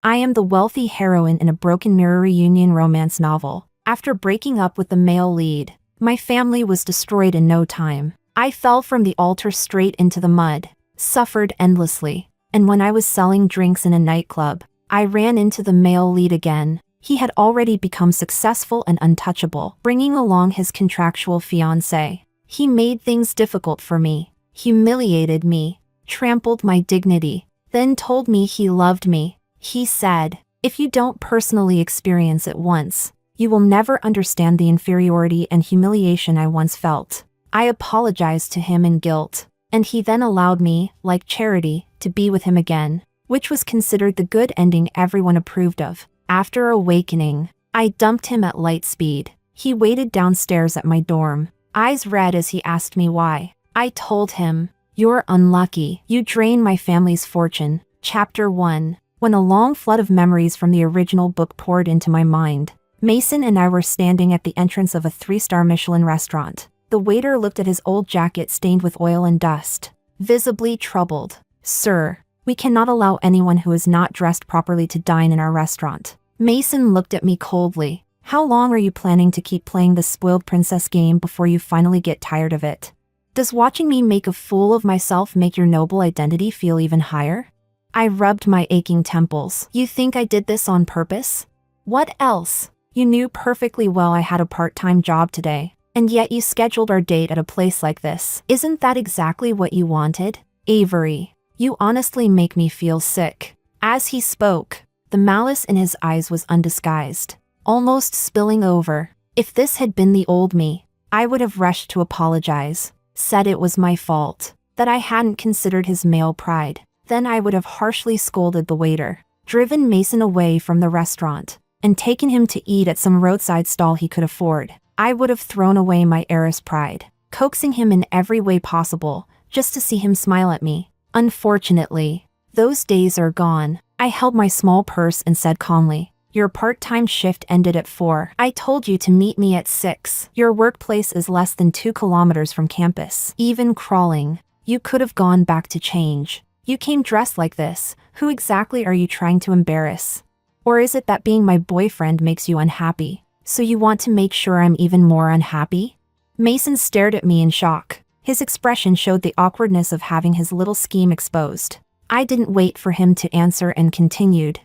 I am the wealthy heroine in a broken mirror reunion romance novel. After breaking up with the male lead, my family was destroyed in no time. I fell from the altar straight into the mud, suffered endlessly, and when I was selling drinks in a nightclub, I ran into the male lead again. He had already become successful and untouchable, bringing along his contractual fiancée. He made things difficult for me, humiliated me, trampled my dignity, then told me he loved me. He said, "If you don't personally experience it once, you will never understand the inferiority and humiliation I once felt." I apologized to him in guilt, and he then allowed me, like charity, to be with him again, which was considered the good ending everyone approved of. After awakening, I dumped him at light speed. He waited downstairs at my dorm, eyes red as he asked me why. I told him, "You're unlucky. You drain my family's fortune." Chapter 1. When a long flood of memories from the original book poured into my mind, Mason and I were standing at the entrance of a 3-star Michelin restaurant. The waiter looked at his old jacket stained with oil and dust, visibly troubled. "Sir, we cannot allow anyone who is not dressed properly to dine in our restaurant." Mason looked at me coldly. "How long are you planning to keep playing the spoiled princess game before you finally get tired of it? Does watching me make a fool of myself make your noble identity feel even higher?" I rubbed my aching temples. "You think I did this on purpose? What else? You knew perfectly well I had a part-time job today, and yet you scheduled our date at a place like this. Isn't that exactly what you wanted? Avery, you honestly make me feel sick." As he spoke, the malice in his eyes was undisguised, almost spilling over. If this had been the old me, I would have rushed to apologize, said it was my fault, that I hadn't considered his male pride. Then I would have harshly scolded the waiter, driven Mason away from the restaurant, and taken him to eat at some roadside stall he could afford. I would have thrown away my heiress pride, coaxing him in every way possible, just to see him smile at me. Unfortunately, those days are gone. I held my small purse and said calmly, "Your part-time shift ended at 4. I told you to meet me at 6. Your workplace is less than 2 kilometers from campus. Even crawling, you could have gone back to change. You came dressed like this. Who exactly are you trying to embarrass? Or is it that being my boyfriend makes you unhappy, so you want to make sure I'm even more unhappy?" Mason stared at me in shock. His expression showed the awkwardness of having his little scheme exposed. I didn't wait for him to answer and continued,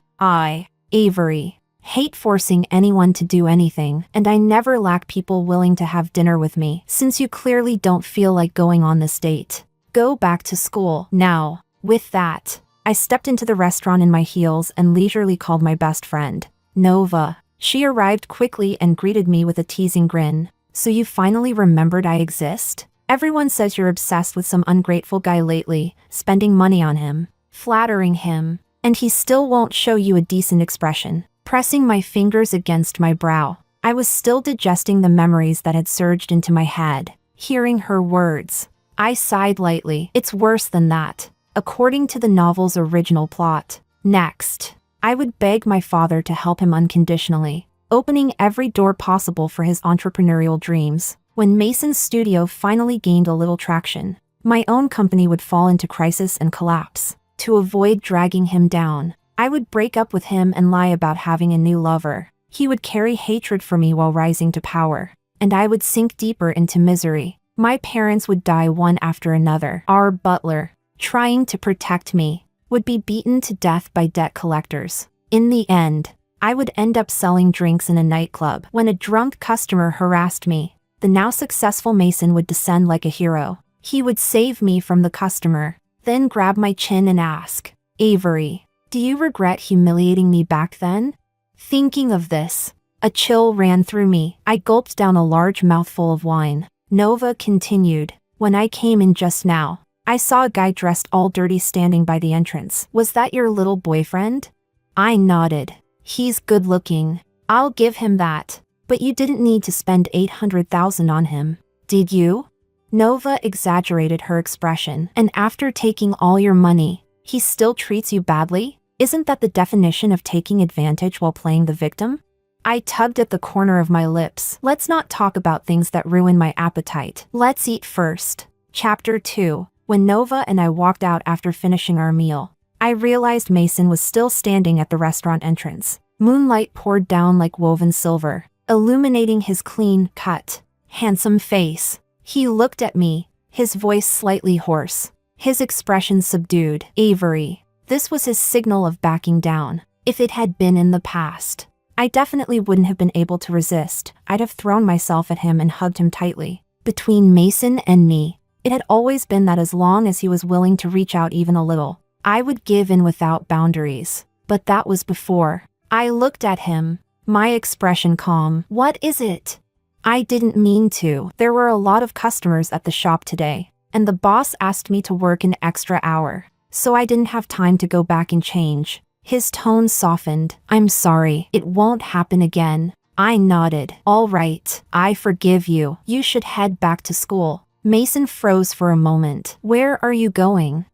Avery, hate forcing anyone to do anything, and I never lack people willing to have dinner with me. Since you clearly don't feel like going on this date, go back to school now." With that, I stepped into the restaurant in my heels and leisurely called my best friend, Nova. She arrived quickly and greeted me with a teasing grin. "So you finally remembered I exist? Everyone says you're obsessed with some ungrateful guy lately, spending money on him, flattering him, and he still won't show you a decent expression." Pressing my fingers against my brow, I was still digesting the memories that had surged into my head. Hearing her words, I sighed lightly. "It's worse than that. According to the novel's original plot, next, I would beg my father to help him unconditionally, opening every door possible for his entrepreneurial dreams. When Mason's studio finally gained a little traction, my own company would fall into crisis and collapse. To avoid dragging him down, I would break up with him and lie about having a new lover. He would carry hatred for me while rising to power, and I would sink deeper into misery. My parents would die one after another. Our butler, trying to protect me, would be beaten to death by debt collectors. In the end, I would end up selling drinks in a nightclub. When a drunk customer harassed me, the now successful Mason would descend like a hero. He would save me from the customer, then grab my chin and ask, "Avery, do you regret humiliating me back then?" Thinking of this, a chill ran through me. I gulped down a large mouthful of wine. Nova continued, "When I came in just now, I saw a guy dressed all dirty standing by the entrance. Was that your little boyfriend?" I nodded. "He's good looking. I'll give him that. But you didn't need to spend 800,000 on him, did you?" Nova exaggerated her expression. "And after taking all your money, he still treats you badly? Isn't that the definition of taking advantage while playing the victim?" I tugged at the corner of my lips. "Let's not talk about things that ruin my appetite. Let's eat first." Chapter 2. When Nova and I walked out after finishing our meal, I realized Mason was still standing at the restaurant entrance. Moonlight poured down like woven silver, illuminating his clean-cut, handsome face. He looked at me, his voice slightly hoarse, his expression subdued. Avery. This was his signal of backing down. If it had been in the past, I definitely wouldn't have been able to resist. I'd have thrown myself at him and hugged him tightly. Between Mason and me, it had always been that as long as he was willing to reach out even a little, I would give in without boundaries. But that was before. I looked at him, my expression calm. What is it? I didn't mean to. There were a lot of customers at the shop today, and the boss asked me to work an extra hour, so I didn't have time to go back and change. His tone softened. I'm sorry, it won't happen again. I nodded. All right, I forgive you. You should head back to school. Mason froze for a moment. Where are you going?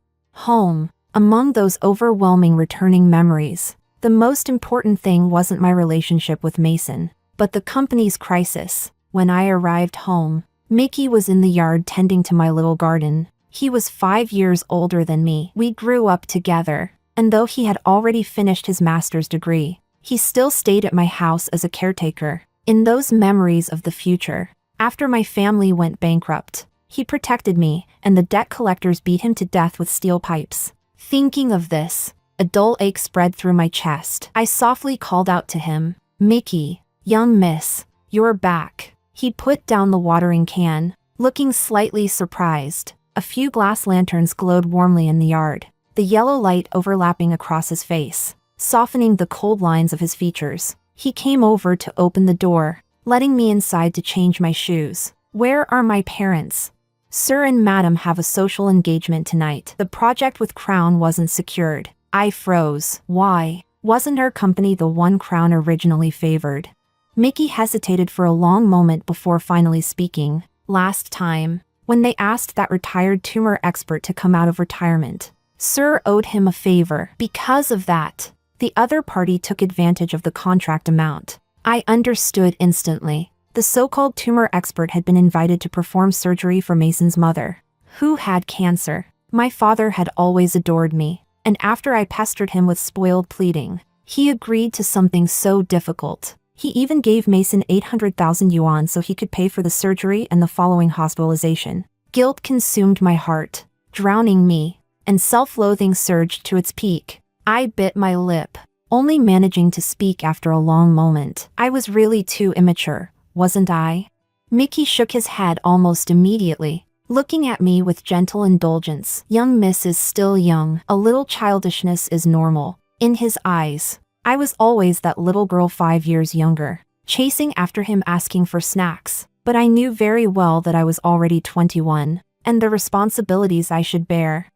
Home. Among those overwhelming returning memories, the most important thing wasn't my relationship with Mason, but the company's crisis. When I arrived home, Mickey was in the yard tending to my little garden. He was 5 years older than me. We grew up together, and though he had already finished his master's degree, he still stayed at my house as a caretaker. In those memories of the future, after my family went bankrupt, he protected me, and the debt collectors beat him to death with steel pipes. Thinking of this, a dull ache spread through my chest. I softly called out to him, Mickey, young miss, you're back. He put down the watering can, looking slightly surprised. A few glass lanterns glowed warmly in the yard, the yellow light overlapping across his face, softening the cold lines of his features. He came over to open the door, letting me inside to change my shoes. Where are my parents? Sir and Madam have a social engagement tonight. The project with Crown wasn't secured. I froze. Why? Wasn't our company the one Crown originally favored? Mickey hesitated for a long moment before finally speaking. Last time, when they asked that retired tumor expert to come out of retirement, Sir owed him a favor. Because of that, the other party took advantage of the contract amount. I understood instantly. The so-called tumor expert had been invited to perform surgery for Mason's mother, who had cancer. My father had always adored me, and after I pestered him with spoiled pleading, he agreed to something so difficult. He even gave Mason 800,000 yuan so he could pay for the surgery and the following hospitalization. Guilt consumed my heart, drowning me, and self-loathing surged to its peak. I bit my lip, only managing to speak after a long moment. I was really too immature, wasn't I? Mickey shook his head almost immediately, looking at me with gentle indulgence. Young miss is still young. A little childishness is normal. In his eyes, I was always that little girl 5 years younger, chasing after him asking for snacks. But I knew very well that I was already 21, and the responsibilities I should bear.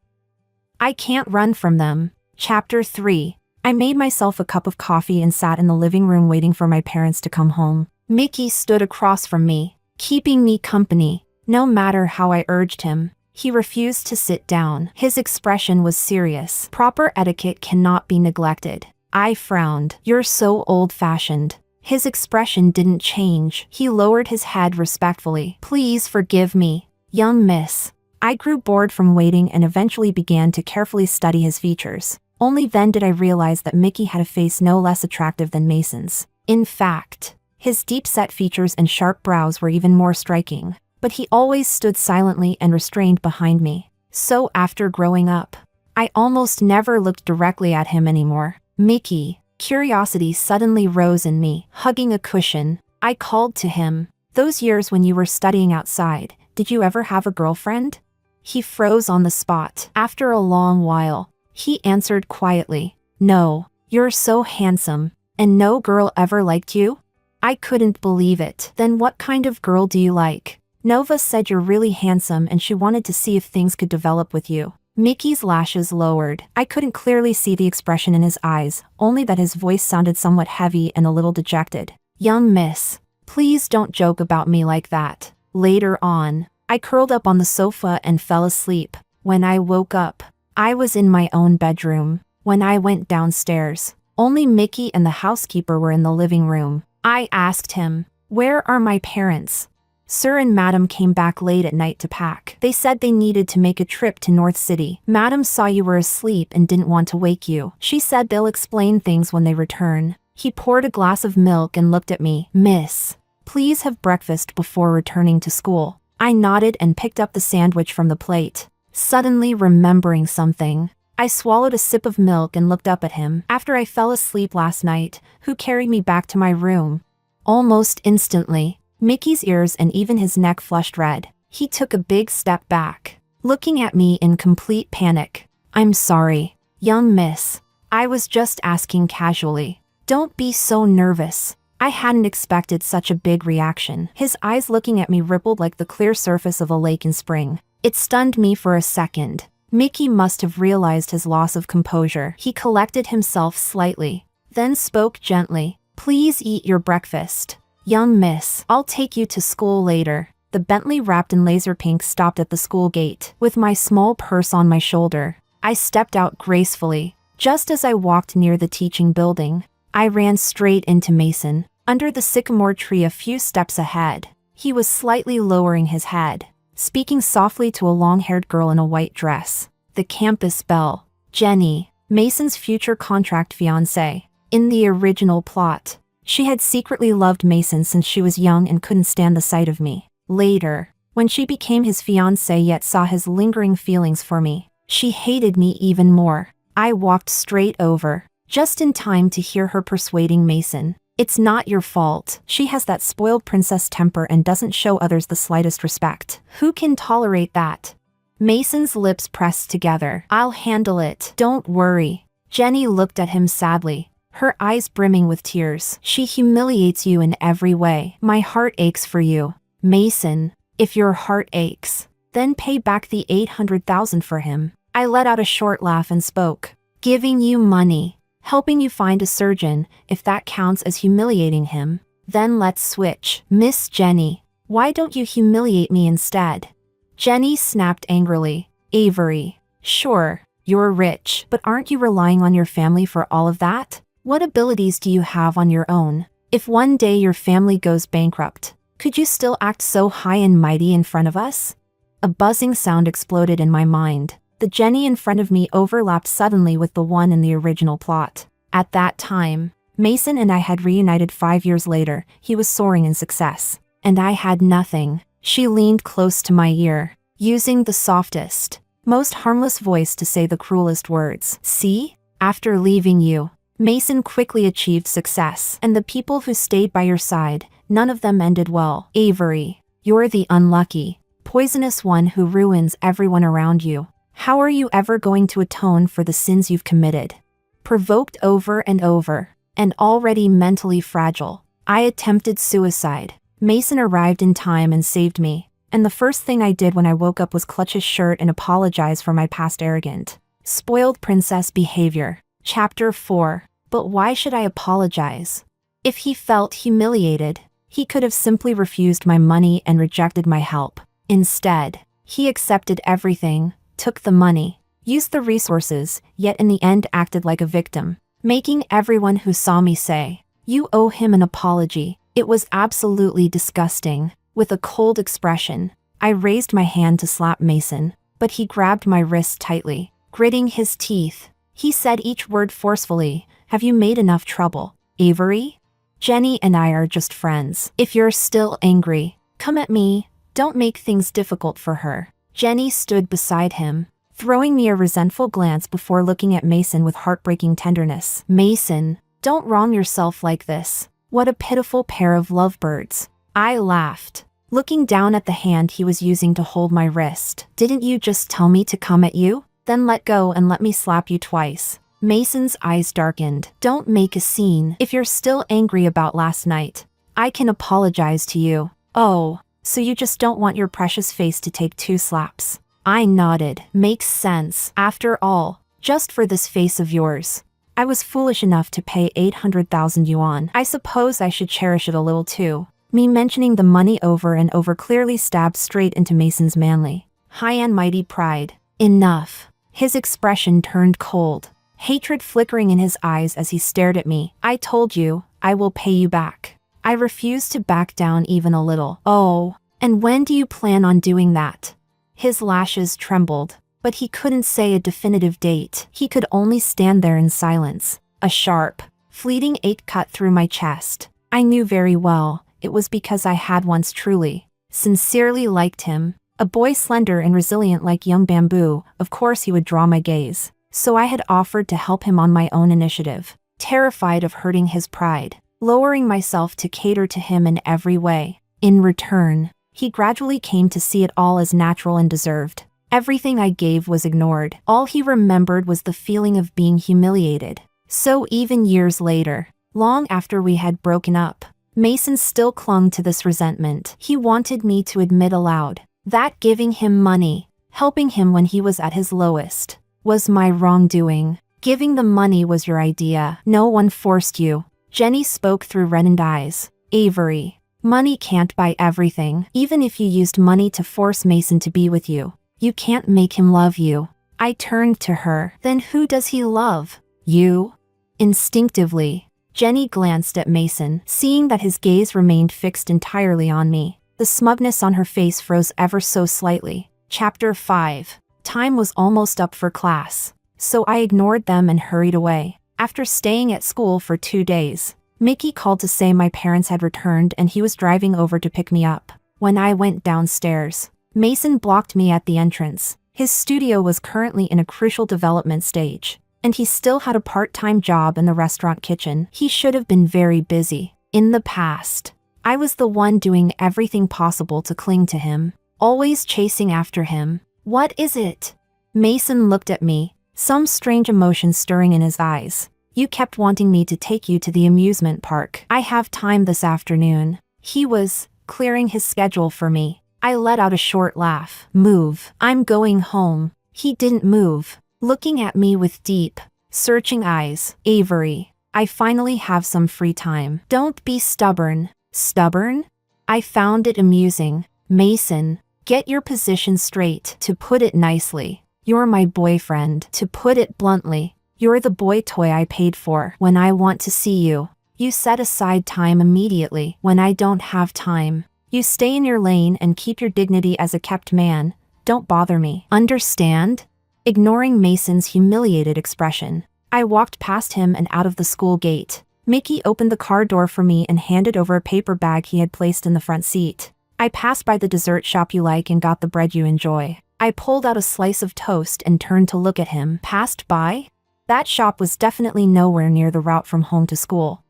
I can't run from them. Chapter 3. I made myself a cup of coffee and sat in the living room waiting for my parents to come home. Mickey stood across from me, keeping me company. No matter how I urged him, he refused to sit down. His expression was serious. Proper etiquette cannot be neglected. I frowned. You're so old-fashioned. His expression didn't change. He lowered his head respectfully. Please forgive me, young miss. I grew bored from waiting and eventually began to carefully study his features. Only then did I realize that Mickey had a face no less attractive than Mason's. In fact, his deep-set features and sharp brows were even more striking. But he always stood silently and restrained behind me. So after growing up, I almost never looked directly at him anymore. Mickey. Curiosity suddenly rose in me. Hugging a cushion, I called to him. Those years when you were studying outside, did you ever have a girlfriend? He froze on the spot. After a long while, he answered quietly. No, you're so handsome, and no girl ever liked you? I couldn't believe it. Then what kind of girl do you like? Nova said you're really handsome and she wanted to see if things could develop with you. Mickey's lashes lowered. I couldn't clearly see the expression in his eyes, only that his voice sounded somewhat heavy and a little dejected. Young miss, please don't joke about me like that. Later on, I curled up on the sofa and fell asleep. When I woke up, I was in my own bedroom. When I went downstairs, only Mickey and the housekeeper were in the living room. I asked him, where are my parents? Sir and Madam came back late at night to pack. They said they needed to make a trip to North City. Madam saw you were asleep and didn't want to wake you. She said they'll explain things when they return. He poured a glass of milk and looked at me. Miss, please have breakfast before returning to school. I nodded and picked up the sandwich from the plate. Suddenly remembering something, I swallowed a sip of milk and looked up at him. After I fell asleep last night, who carried me back to my room? Almost instantly, Mickey's ears and even his neck flushed red. He took a big step back, looking at me in complete panic. I'm sorry, young miss. I was just asking casually. Don't be so nervous. I hadn't expected such a big reaction. His eyes looking at me rippled like the clear surface of a lake in spring. It stunned me for a second. Mickey must have realized his loss of composure. He collected himself slightly, then spoke gently. Please eat your breakfast. Young miss, I'll take you to school later. The Bentley wrapped in laser pink stopped at the school gate. With my small purse on my shoulder, I stepped out gracefully. Just as I walked near the teaching building, I ran straight into Mason. Under the sycamore tree a few steps ahead, he was slightly lowering his head, speaking softly to a long-haired girl in a white dress. The campus belle. Jenny, Mason's future contract fiancée. In the original plot, she had secretly loved Mason since she was young and couldn't stand the sight of me. Later, when she became his fiancée yet saw his lingering feelings for me, she hated me even more. I walked straight over, just in time to hear her persuading Mason. It's not your fault. She has that spoiled princess temper and doesn't show others the slightest respect. Who can tolerate that? Mason's lips pressed together. I'll handle it. Don't worry. Jenny looked at him sadly, her eyes brimming with tears. She humiliates you in every way. My heart aches for you. Mason, if your heart aches, then pay back the $800,000 for him. I let out a short laugh and spoke. Giving you money, helping you find a surgeon, if that counts as humiliating him, then let's switch. Miss Jenny, why don't you humiliate me instead? Jenny snapped angrily. Avery, sure, you're rich, but aren't you relying on your family for all of that? What abilities do you have on your own? If one day your family goes bankrupt, could you still act so high and mighty in front of us? A buzzing sound exploded in my mind. The Jenny in front of me overlapped suddenly with the one in the original plot. At that time, Mason and I had reunited 5 years later. He was soaring in success, and I had nothing. She leaned close to my ear, using the softest, most harmless voice to say the cruelest words. See? After leaving you, Mason quickly achieved success, and the people who stayed by your side, none of them ended well. Avery, you're the unlucky, poisonous one who ruins everyone around you. How are you ever going to atone for the sins you've committed? Provoked over and over, and already mentally fragile, I attempted suicide. Mason arrived in time and saved me, and the first thing I did when I woke up was clutch his shirt and apologize for my past arrogant, spoiled princess behavior. Chapter 4. But why should I apologize? If he felt humiliated, he could have simply refused my money and rejected my help. Instead, he accepted everything, took the money, used the resources, yet in the end acted like a victim, making everyone who saw me say, "You owe him an apology." It was absolutely disgusting. With a cold expression, I raised my hand to slap Mason, but he grabbed my wrist tightly. Gritting his teeth, he said each word forcefully. Have you made enough trouble, Avery? Jenny and I are just friends. If you're still angry, come at me. Don't make things difficult for her. Jenny stood beside him, throwing me a resentful glance before looking at Mason with heartbreaking tenderness. Mason, don't wrong yourself like this. What a pitiful pair of lovebirds. I laughed, looking down at the hand he was using to hold my wrist. Didn't you just tell me to come at you? Then let go and let me slap you twice. Mason's eyes darkened. Don't make a scene. If you're still angry about last night, I can apologize to you. Oh, so you just don't want your precious face to take 2 slaps. I nodded. Makes sense. After all, just for this face of yours, I was foolish enough to pay 800,000 yuan. I suppose I should cherish it a little too. Me mentioning the money over and over clearly stabbed straight into Mason's manly, high and mighty pride. Enough. His expression turned cold, hatred flickering in his eyes as he stared at me. I told you, I will pay you back. I refused to back down even a little. Oh, And when do you plan on doing that? His lashes trembled, but he couldn't say a definitive date. He could only stand there in silence. A sharp, fleeting ache cut through my chest. I knew very well it was because I had once truly, sincerely liked him. A boy slender and resilient like young bamboo, of course he would draw my gaze. So I had offered to help him on my own initiative, terrified of hurting his pride, lowering myself to cater to him in every way. In return, he gradually came to see it all as natural and deserved. Everything I gave was ignored. All he remembered was the feeling of being humiliated. So even years later, long after we had broken up, Mason still clung to this resentment. He wanted me to admit aloud that giving him money, helping him when he was at his lowest, was my wrongdoing. Giving the money was your idea. No one forced you. Jenny spoke through reddened eyes. Avery, money can't buy everything. Even if you used money to force Mason to be with you, you can't make him love you. I turned to her. Then who does he love? You? Instinctively, Jenny glanced at Mason, seeing that his gaze remained fixed entirely on me. The smugness on her face froze ever so slightly. Chapter 5. Time was almost up for class, so I ignored them and hurried away. After staying at school for 2 days, Mickey called to say my parents had returned and he was driving over to pick me up. When I went downstairs, Mason blocked me at the entrance. His studio was currently in a crucial development stage, and he still had a part-time job in the restaurant kitchen. He should have been very busy. In the past, I was the one doing everything possible to cling to him, always chasing after him. What is it? Mason looked at me, some strange emotion stirring in his eyes. You kept wanting me to take you to the amusement park. I have time this afternoon. He was clearing his schedule for me. I let out a short laugh. Move. I'm going home. He didn't move, looking at me with deep, searching eyes. Avery, I finally have some free time. Don't be stubborn. Stubborn? I found it amusing. Mason, get your position straight. To put it nicely, you're my boyfriend. To put it bluntly, you're the boy toy I paid for. When I want to see you, you set aside time immediately. When I don't have time, you stay in your lane and keep your dignity as a kept man. Don't bother me. Understand? Ignoring Mason's humiliated expression, I walked past him and out of the school gate. Mickey opened the car door for me and handed over a paper bag he had placed in the front seat. I passed by the dessert shop you like and got the bread you enjoy. I pulled out a slice of toast and turned to look at him. Passed by? That shop was definitely nowhere near the route from home to school.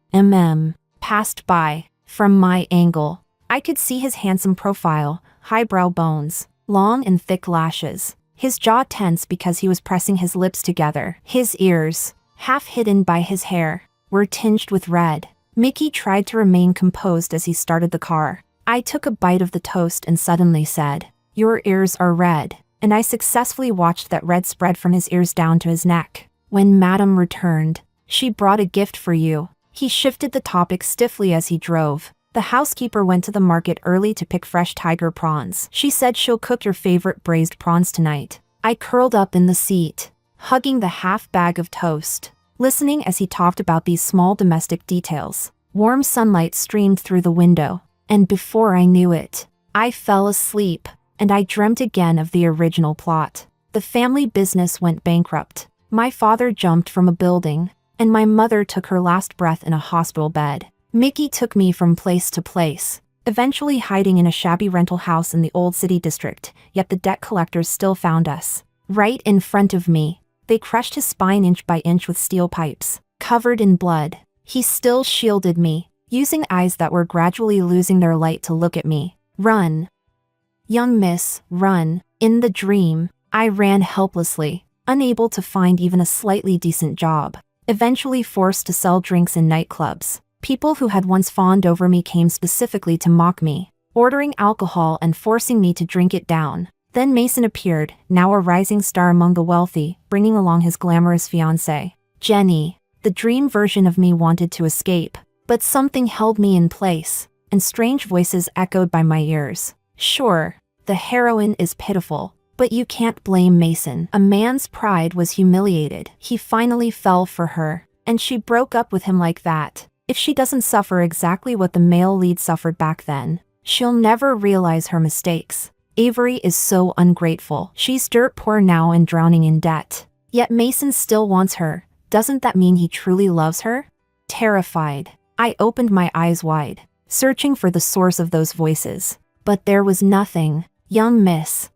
Passed by. From my angle, I could see his handsome profile, highbrow bones, long and thick lashes, his jaw tense because he was pressing his lips together. His ears, half hidden by his hair, were tinged with red. Mickey tried to remain composed as he started the car. I took a bite of the toast and suddenly said, "Your ears are red," and I successfully watched that red spread from his ears down to his neck. When Madame returned, she brought a gift for you. He shifted the topic stiffly as he drove. The housekeeper went to the market early to pick fresh tiger prawns. She said she'll cook your favorite braised prawns tonight. I curled up in the seat, hugging the half bag of toast, listening as he talked about these small domestic details. Warm sunlight streamed through the window, and before I knew it, I fell asleep, and I dreamt again of the original plot. The family business went bankrupt. My father jumped from a building, and my mother took her last breath in a hospital bed. Mickey took me from place to place, eventually hiding in a shabby rental house in the old city district, yet the debt collectors still found us. Right in front of me, they crushed his spine inch by inch with steel pipes. Covered in blood, he still shielded me, using eyes that were gradually losing their light to look at me. Run. Young miss, run. In the dream, I ran helplessly, unable to find even a slightly decent job, eventually forced to sell drinks in nightclubs. People who had once fawned over me came specifically to mock me, ordering alcohol and forcing me to drink it down. Then Mason appeared, now a rising star among the wealthy, bringing along his glamorous fiancée. Jenny, the dream version of me, wanted to escape, but something held me in place, and strange voices echoed by my ears. Sure, the heroine is pitiful, but you can't blame Mason. A man's pride was humiliated. He finally fell for her, and she broke up with him like that. If she doesn't suffer exactly what the male lead suffered back then, She'll never realize her mistakes. Avery is so ungrateful. She's dirt poor now and drowning in debt. Yet Mason still wants her. Doesn't that mean he truly loves her? Terrified, I opened my eyes wide, searching for the source of those voices. But there was nothing. Young Miss,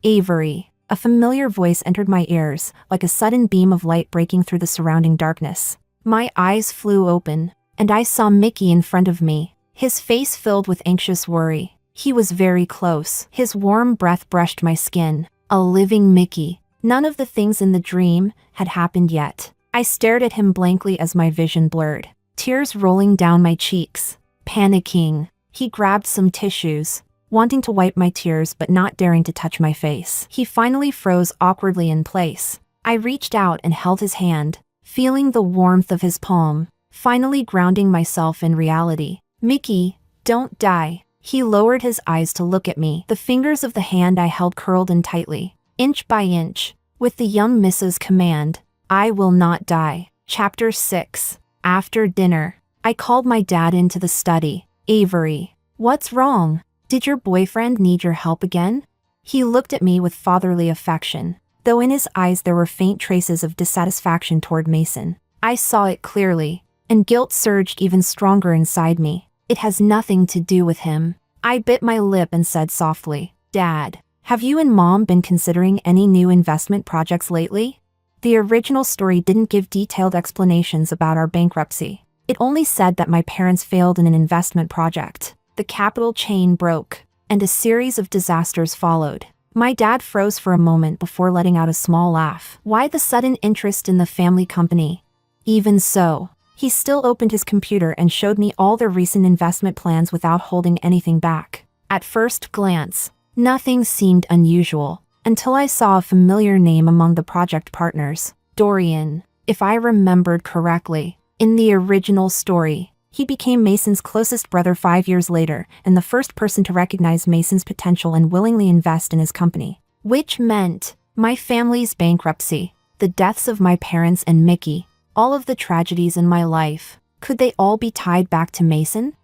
Avery. A familiar voice entered my ears, like a sudden beam of light breaking through the surrounding darkness. My eyes flew open, and I saw Mickey in front of me, his face filled with anxious worry. He was very close. His warm breath brushed my skin. A living Mickey. None of the things in the dream had happened yet. I stared at him blankly as my vision blurred, tears rolling down my cheeks. Panicking, he grabbed some tissues, wanting to wipe my tears but not daring to touch my face. He finally froze awkwardly in place. I reached out and held his hand, feeling the warmth of his palm, finally grounding myself in reality. Mickey, don't die. He lowered his eyes to look at me. The fingers of the hand I held curled in tightly, inch by inch, with the young Mrs. command, I will not die. Chapter 6. After dinner, I called my dad into the study. Avery, what's wrong? Did your boyfriend need your help again? He looked at me with fatherly affection, though in his eyes there were faint traces of dissatisfaction toward Mason. I saw it clearly, and guilt surged even stronger inside me. It has nothing to do with him. I bit my lip and said softly, Dad, have you and Mom been considering any new investment projects lately? The original story didn't give detailed explanations about our bankruptcy. It only said that my parents failed in an investment project. The capital chain broke, and a series of disasters followed. My dad froze for a moment before letting out a small laugh. Why the sudden interest in the family company? Even so, he still opened his computer and showed me all their recent investment plans without holding anything back. At first glance, nothing seemed unusual, until I saw a familiar name among the project partners. Dorian. If I remembered correctly, in the original story, he became Mason's closest brother 5 years later, and the first person to recognize Mason's potential and willingly invest in his company. Which meant my family's bankruptcy, the deaths of my parents and Mickey, all of the tragedies in my life. Could they all be tied back to Mason?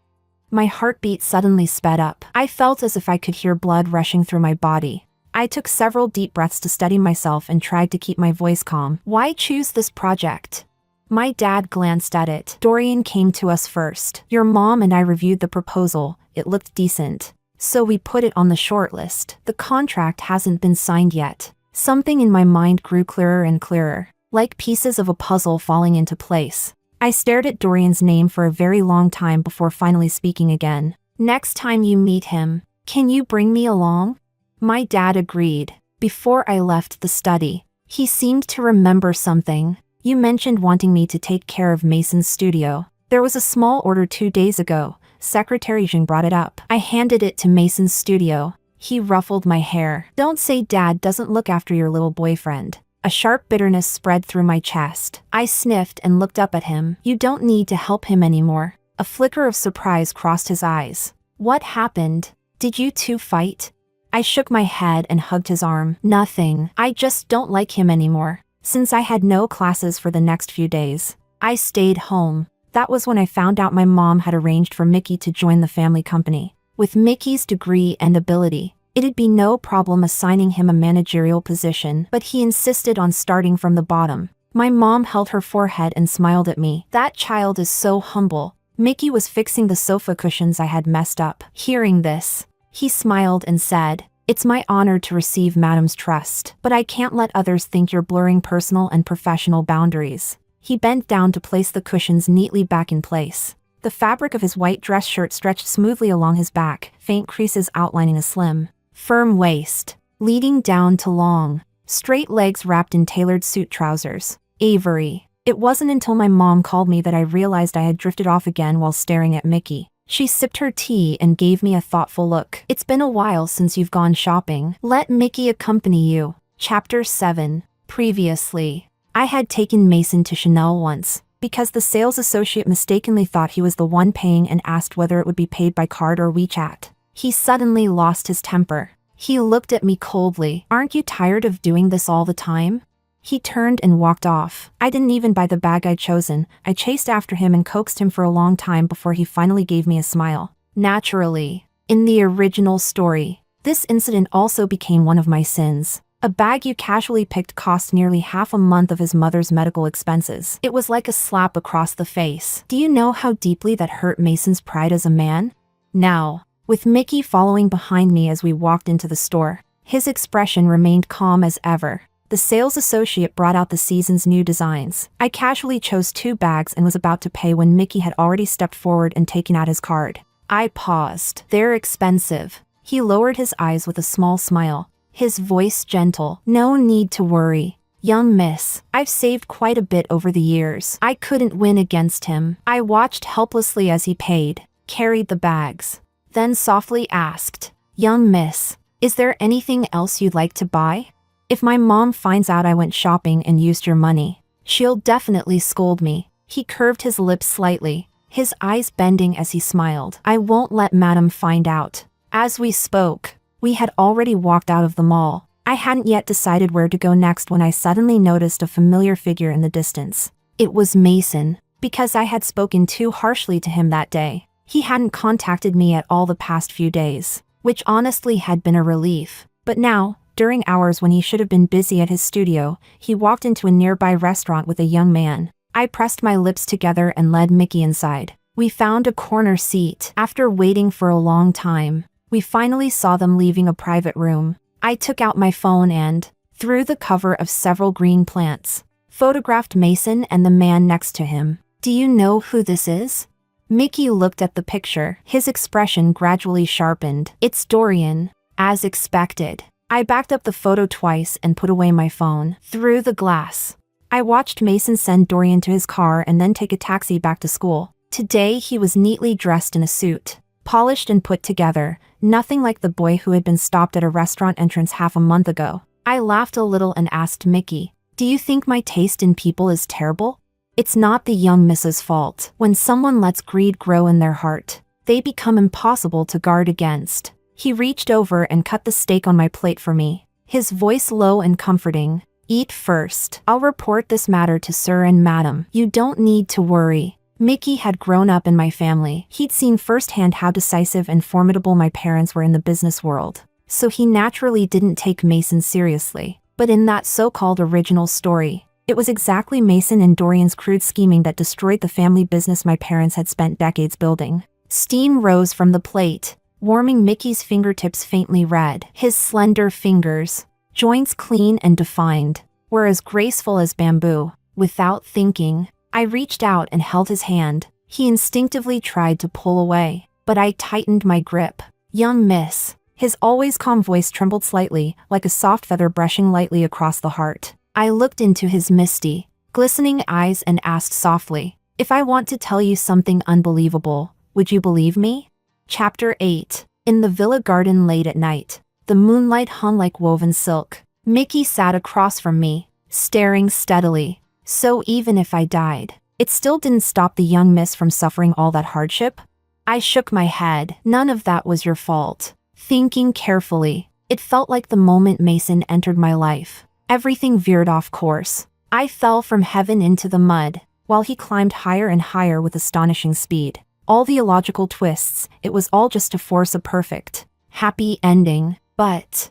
My heartbeat suddenly sped up. I felt as if I could hear blood rushing through my body. I took several deep breaths to steady myself and tried to keep my voice calm. Why choose this project? My dad glanced at it. Dorian came to us first. Your mom and I reviewed the proposal. It looked decent, so we put it on the short list. The contract hasn't been signed yet. Something in my mind grew clearer and clearer, like pieces of a puzzle falling into place. I stared at Dorian's name for a very long time before finally speaking again. Next time you meet him, can you bring me along? My dad agreed. Before I left the study, he seemed to remember something. You mentioned wanting me to take care of Mason's studio. There was a small order 2 days ago. Secretary Jing brought it up. I handed it to Mason's studio. He ruffled my hair. Don't say Dad doesn't look after your little boyfriend. A sharp bitterness spread through my chest. I sniffed and looked up at him. You don't need to help him anymore. A flicker of surprise crossed his eyes. What happened? Did you two fight? I shook my head and hugged his arm. Nothing. I just don't like him anymore. Since I had no classes for the next few days, I stayed home. That was when I found out my mom had arranged for Mickey to join the family company. With Mickey's degree and ability, it'd be no problem assigning him a managerial position, but he insisted on starting from the bottom. My mom held her forehead and smiled at me. That child is so humble. Mickey was fixing the sofa cushions I had messed up. Hearing this, he smiled and said, It's my honor to receive Madam's trust, but I can't let others think you're blurring personal and professional boundaries. He bent down to place the cushions neatly back in place. The fabric of his white dress shirt stretched smoothly along his back, faint creases outlining a slim, firm waist, leading down to long, straight legs wrapped in tailored suit trousers. Avery. It wasn't until my mom called me that I realized I had drifted off again while staring at Mickey. She sipped her tea and gave me a thoughtful look. It's been a while since you've gone shopping. Let Mickey accompany you. Chapter 7. Previously, I had taken Mason to Chanel once, because the sales associate mistakenly thought he was the one paying and asked whether it would be paid by card or WeChat. He suddenly lost his temper. He looked at me coldly. Aren't you tired of doing this all the time? He turned and walked off. I didn't even buy the bag I'd chosen. I chased after him and coaxed him for a long time before he finally gave me a smile. Naturally. In the original story, this incident also became one of my sins. A bag you casually picked cost nearly half a month of his mother's medical expenses. It was like a slap across the face. Do you know how deeply that hurt Mason's pride as a man? Now, with Mickey following behind me as we walked into the store, his expression remained calm as ever. The sales associate brought out the season's new designs. I casually chose 2 bags and was about to pay when Mickey had already stepped forward and taken out his card. I paused. They're expensive. He lowered his eyes with a small smile, his voice gentle. No need to worry. Young miss, I've saved quite a bit over the years. I couldn't win against him. I watched helplessly as he paid, carried the bags, then softly asked, Young miss, is there anything else you'd like to buy? If my mom finds out I went shopping and used your money, she'll definitely scold me. He curved his lips slightly, his eyes bending as he smiled. I won't let Madam find out. As we spoke, we had already walked out of the mall. I hadn't yet decided where to go next when I suddenly noticed a familiar figure in the distance. It was Mason. Because I had spoken too harshly to him that day, he hadn't contacted me at all the past few days, which honestly had been a relief. But now, during hours when he should have been busy at his studio, he walked into a nearby restaurant with a young man. I pressed my lips together and led Mickey inside. We found a corner seat. After waiting for a long time, we finally saw them leaving a private room. I took out my phone and, through the cover of several green plants, photographed Mason and the man next to him. Do you know who this is? Mickey looked at the picture. His expression gradually sharpened. It's Dorian. As expected. I backed up the photo twice and put away my phone. Through the glass, I watched Mason send Dorian to his car and then take a taxi back to school. Today he was neatly dressed in a suit, polished and put together, nothing like the boy who had been stopped at a restaurant entrance half a month ago. I laughed a little and asked Mickey, Do you think my taste in people is terrible? It's not the young Mrs. fault. When someone lets greed grow in their heart, they become impossible to guard against. He reached over and cut the steak on my plate for me, his voice low and comforting. Eat first. I'll report this matter to Sir and Madam. You don't need to worry. Mickey had grown up in my family. He'd seen firsthand how decisive and formidable my parents were in the business world, so he naturally didn't take Mason seriously. But in that so-called original story, it was exactly Mason and Dorian's crude scheming that destroyed the family business my parents had spent decades building. Steam rose from the plate, warming Mickey's fingertips faintly red. His slender fingers, joints clean and defined, were as graceful as bamboo. Without thinking, I reached out and held his hand. He instinctively tried to pull away, but I tightened my grip. Young miss. His always calm voice trembled slightly, like a soft feather brushing lightly across the heart. I looked into his misty, glistening eyes and asked softly, If I want to tell you something unbelievable, would you believe me? Chapter 8. In the villa garden late at night, the moonlight hung like woven silk. Mickey sat across from me, staring steadily. So even if I died, it still didn't stop the young miss from suffering all that hardship? I shook my head. None of that was your fault. Thinking carefully, it felt like the moment Mason entered my life, everything veered off course. I fell from heaven into the mud, while he climbed higher and higher with astonishing speed. All the illogical twists, it was all just to force a perfect, happy ending. But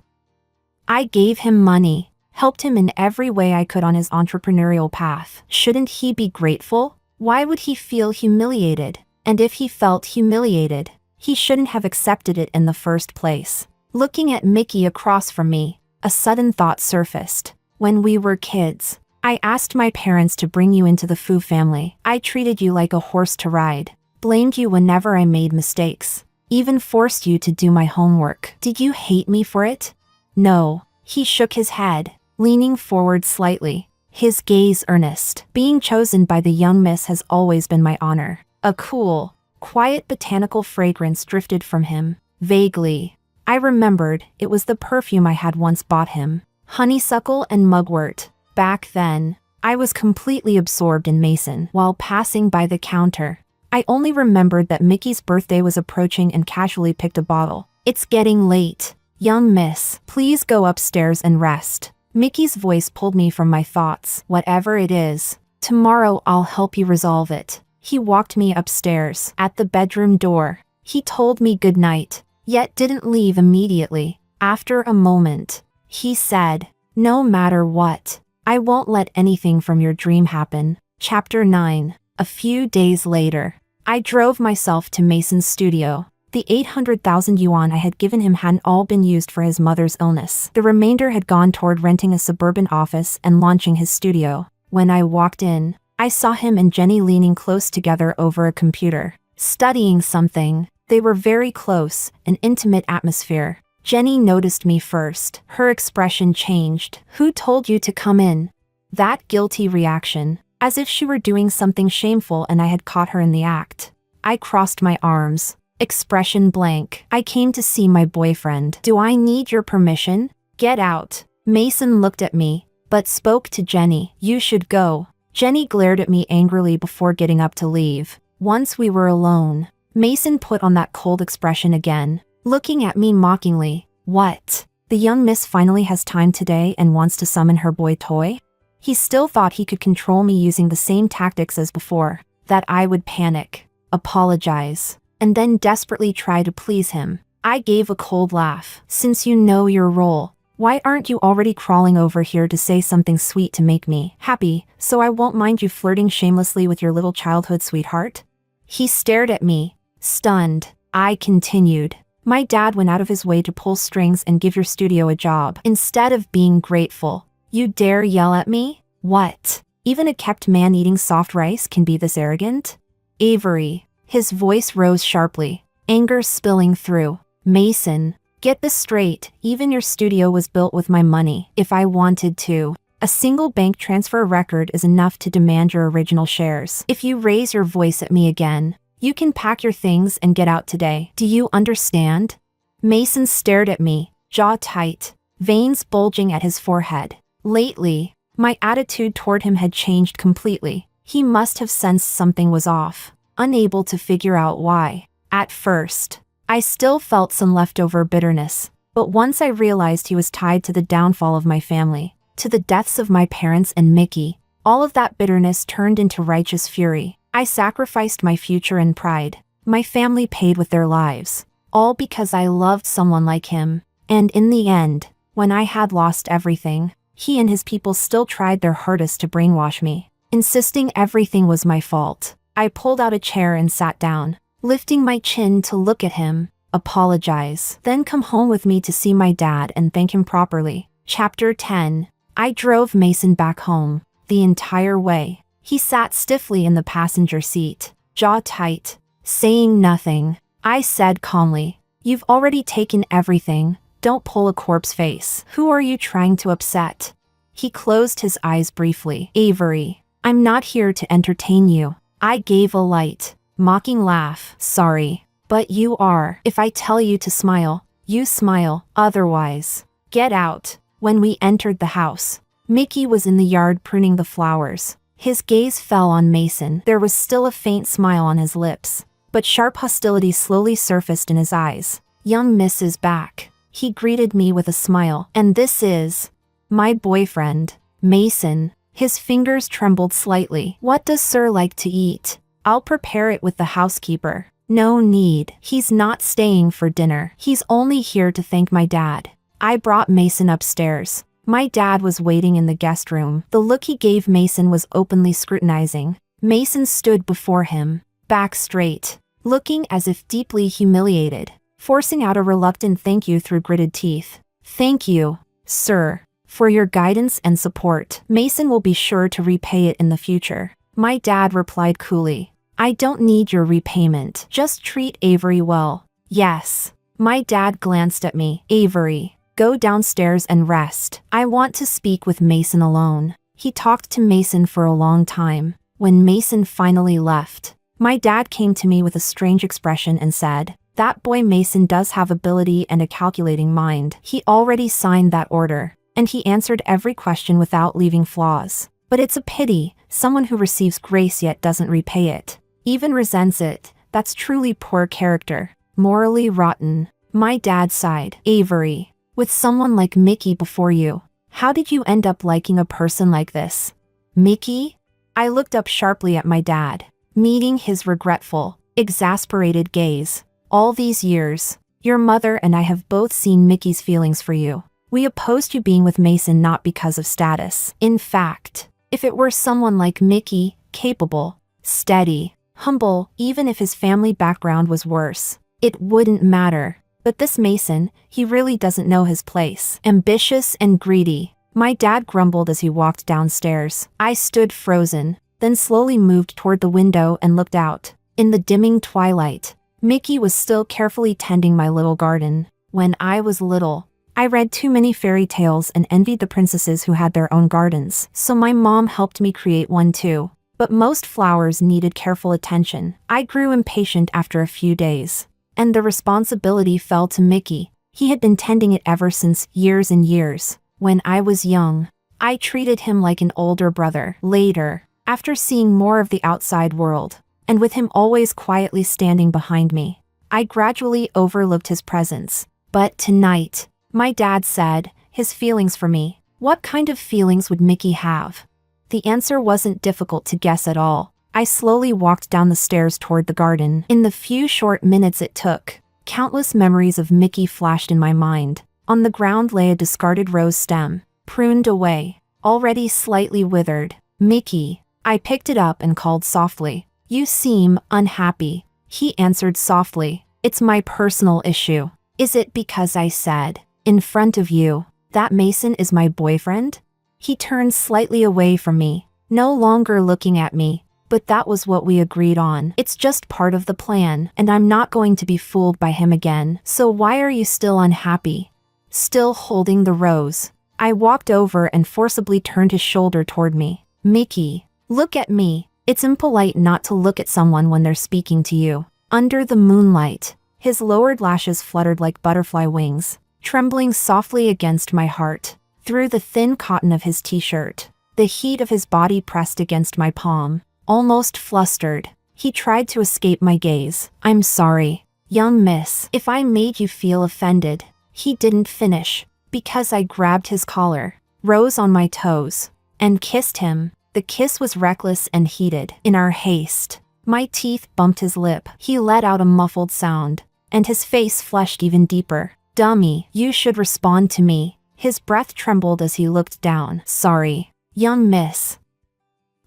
I gave him money, helped him in every way I could on his entrepreneurial path. Shouldn't he be grateful? Why would he feel humiliated? And if he felt humiliated, he shouldn't have accepted it in the first place. Looking at Mickey across from me, a sudden thought surfaced. When we were kids, I asked my parents to bring you into the Fu family. I treated you like a horse to ride, blamed you whenever I made mistakes, even forced you to do my homework. Did you hate me for it? No. He shook his head, leaning forward slightly, his gaze earnest. Being chosen by the young miss has always been my honor. A cool, quiet botanical fragrance drifted from him. Vaguely, I remembered it was the perfume I had once bought him. Honeysuckle and mugwort. Back then, I was completely absorbed in Mason. While passing by the counter, I only remembered that Mickey's birthday was approaching and casually picked a bottle. It's getting late. Young miss, please go upstairs and rest. Mickey's voice pulled me from my thoughts. Whatever it is, tomorrow I'll help you resolve it. He walked me upstairs. At the bedroom door, He told me goodnight, yet didn't leave immediately. After a moment, he said, "No matter what, I won't let anything from your dream happen." Chapter 9. A few days later, I drove myself to Mason's studio. The 800,000 yuan I had given him hadn't all been used for his mother's illness. The remainder had gone toward renting a suburban office and launching his studio. When I walked in, I saw him and Jenny leaning close together over a computer, studying something. They were very close, an intimate atmosphere. Jenny noticed me first. Her expression changed. "Who told you to come in?" That guilty reaction, as if she were doing something shameful and I had caught her in the act. I crossed my arms. Expression blank. "I came to see my boyfriend. Do I need your permission? Get out." Mason looked at me, but spoke to Jenny. "You should go." Jenny glared at me angrily before getting up to leave. Once we were alone, Mason put on that cold expression again, looking at me mockingly. "What? The young miss finally has time today and wants to summon her boy toy?" He still thought he could control me using the same tactics as before, that I would panic, apologize, and then desperately try to please him. I gave a cold laugh. "Since you know your role, why aren't you already crawling over here to say something sweet to make me happy, so I won't mind you flirting shamelessly with your little childhood sweetheart?" He stared at me, stunned. I continued. "My dad went out of his way to pull strings and give your studio a job. Instead of being grateful, you dare yell at me? What? Even a kept man eating soft rice can be this arrogant?" "Avery." His voice rose sharply, anger spilling through. "Mason, get this straight. Even your studio was built with my money. If I wanted to, a single bank transfer record is enough to demand your original shares. If you raise your voice at me again, you can pack your things and get out today. Do you understand?" Mason stared at me, jaw tight, veins bulging at his forehead. Lately, my attitude toward him had changed completely. He must have sensed something was off, unable to figure out why. At first, I still felt some leftover bitterness, but once I realized he was tied to the downfall of my family, to the deaths of my parents and Mickey, all of that bitterness turned into righteous fury. I sacrificed my future and pride. My family paid with their lives, all because I loved someone like him. And in the end, when I had lost everything, he and his people still tried their hardest to brainwash me, insisting everything was my fault. I pulled out a chair and sat down, lifting my chin to look at him, apologize, then come home with me to see my dad and thank him properly. Chapter 10. I drove Mason back home. The entire way, he sat stiffly in the passenger seat, jaw tight, saying nothing. I said calmly, "You've already taken everything. Don't pull a corpse face. Who are you trying to upset?" He closed his eyes briefly. "Avery, I'm not here to entertain you." I gave a light, mocking laugh. "Sorry, but you are. If I tell you to smile, you smile. Otherwise, get out." When we entered the house, Mickey was in the yard pruning the flowers. His gaze fell on Mason. There was still a faint smile on his lips, but sharp hostility slowly surfaced in his eyes. "Young Miss is back." He greeted me with a smile. "And this is my boyfriend, Mason." His fingers trembled slightly. "What does Sir like to eat? I'll prepare it with the housekeeper." "No need. He's not staying for dinner. He's only here to thank my dad." I brought Mason upstairs. My dad was waiting in the guest room. The look he gave Mason was openly scrutinizing. Mason stood before him, back straight, looking as if deeply humiliated, forcing out a reluctant thank you through gritted teeth. "Thank you, sir, for your guidance and support. Mason will be sure to repay it in the future." My dad replied coolly, "I don't need your repayment. Just treat Avery well." "Yes." My dad glanced at me. "Avery, go downstairs and rest. I want to speak with Mason alone." He talked to Mason for a long time. When Mason finally left, my dad came to me with a strange expression and said, "That boy Mason does have ability and a calculating mind. He already signed that order, and he answered every question without leaving flaws. But it's a pity, someone who receives grace yet doesn't repay it, even resents it. That's truly poor character. Morally rotten." My dad sighed. "Avery, with someone like Mickey before you, how did you end up liking a person like this?" "Mickey?" I looked up sharply at my dad, meeting his regretful, exasperated gaze. All these years, your mother and I have both seen Mickey's feelings for you. We opposed you being with Mason not because of status. In fact, if it were someone like Mickey, capable, steady, humble, even if his family background was worse, it wouldn't matter. But this Mason, he really doesn't know his place. Ambitious and greedy. My dad grumbled as he walked downstairs. I stood frozen, then slowly moved toward the window and looked out. In the dimming twilight, Mickey was still carefully tending my little garden. When I was little, I read too many fairy tales and envied the princesses who had their own gardens, so my mom helped me create one too. But most flowers needed careful attention. I grew impatient after a few days, and the responsibility fell to Mickey. He had been tending it ever since, years and years. When I was young, I treated him like an older brother. Later, after seeing more of the outside world, and with him always quietly standing behind me, I gradually overlooked his presence. But tonight, my dad said, his feelings for me. What kind of feelings would Mickey have? The answer wasn't difficult to guess at all. I slowly walked down the stairs toward the garden. In the few short minutes it took, countless memories of Mickey flashed in my mind. On the ground lay a discarded rose stem, pruned away, already slightly withered. Mickey. I picked it up and called softly. You seem unhappy. He answered softly. It's my personal issue. Is it because I said, in front of you, that Mason is my boyfriend? He turned slightly away from me, no longer looking at me. But that was what we agreed on. It's just part of the plan, and I'm not going to be fooled by him again. So why are you still unhappy? Still holding the rose. I walked over and forcibly turned his shoulder toward me. Mickey, look at me. It's impolite not to look at someone when they're speaking to you. Under the moonlight, his lowered lashes fluttered like butterfly wings, trembling softly against my heart. Through the thin cotton of his t-shirt, the heat of his body pressed against my palm. Almost flustered, he tried to escape my gaze. I'm sorry, young miss, if I made you feel offended. He didn't finish, because I grabbed his collar, rose on my toes, and kissed him. The kiss was reckless and heated. In our haste, my teeth bumped his lip. He let out a muffled sound, and his face flushed even deeper. Dummy, you should respond to me. His breath trembled as he looked down. Sorry, young miss.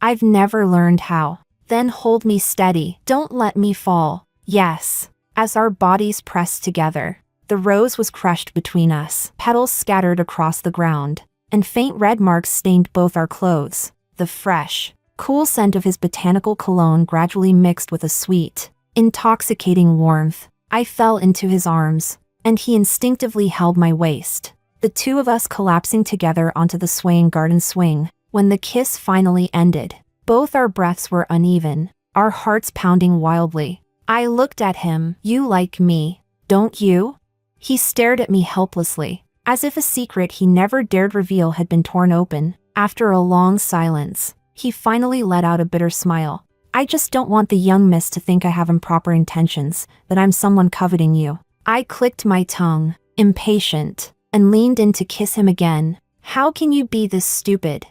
I've never learned how. Then hold me steady. Don't let me fall. Yes. As our bodies pressed together, the rose was crushed between us. Petals scattered across the ground, and faint red marks stained both our clothes. The fresh, cool scent of his botanical cologne gradually mixed with a sweet, intoxicating warmth. I fell into his arms, and he instinctively held my waist, the two of us collapsing together onto the swaying garden swing. When the kiss finally ended, both our breaths were uneven, our hearts pounding wildly. I looked at him. You like me, don't you? He stared at me helplessly, as if a secret he never dared reveal had been torn open. After a long silence, he finally let out a bitter smile. I just don't want the young miss to think I have improper intentions, that I'm someone coveting you. I clicked my tongue, impatient, and leaned in to kiss him again. How can you be this stupid?